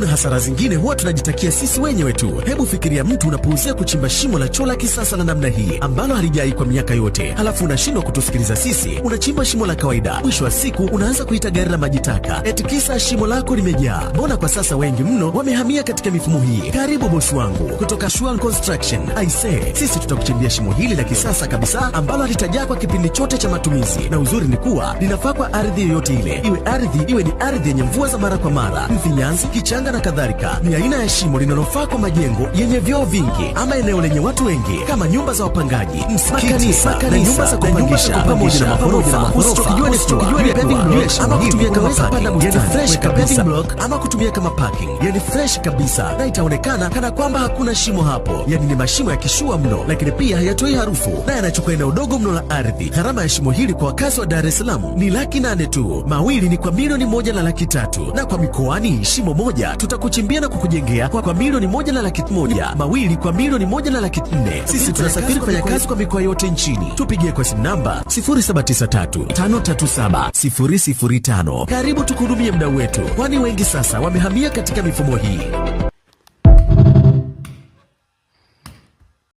Kuna hasara zingine huwa tunajitakia sisi wenyewe tu. Hebu fikiria mtu unapuuzia kuchimba shimo la choo la kisasa la namna hii ambalo halijai kwa miaka yote, halafu unashindwa kutusikiliza sisi, unachimba shimo la kawaida. Mwisho wa siku unaanza kuita gari la maji taka, eti kisa shimo lako limejaa. Mbona kwa sasa wengi mno wamehamia katika mifumo hii? Karibu bosi wangu kutoka Shuan Construction. Aisee, sisi tutakuchimbia shimo hili la kisasa kabisa ambalo halitajaa kwa kipindi chote cha matumizi, na uzuri ni kuwa linafaa kwa ardhi yoyote ile, iwe ni ardhi yenye mvua za mara kwa mara, mfinyanzi, kichanga na kadhalika. Ni aina ya shimo linalofaa kwa majengo yenye vyoo vingi ama eneo lenye watu wengi kama nyumba za wapangaji, makanisa na nyumba za kupangisha pamoja na maghorofa. Usichokijua ni paving block ama kutumia kama parking, yani fresh kabisa, ama kutumia kama parking, yani fresh kabisa, na itaonekana kana kwamba hakuna shimo hapo. Yani ni mashimo ya kishua mno, lakini pia hayatoi harufu na yanachukua eneo dogo mno la ardhi. Gharama ya shimo hili kwa wakazi wa Dar es Salaam ni Laki8 tu. Mawili ni kwa milioni 1 na Laki3, na kwa mikoani shimo moja tutakuchimbia na kukujengea kwa milioni 1 na Laki1, mawili kwa milioni 1 na Laki4. Sisi tunasafiri kufanya kazi kwa mikoa yote nchini. Tupigie kwa simu namba 0793537005. Karibu tukuhudumie mdau wetu, kwani wengi sasa wamehamia katika mifumo hii.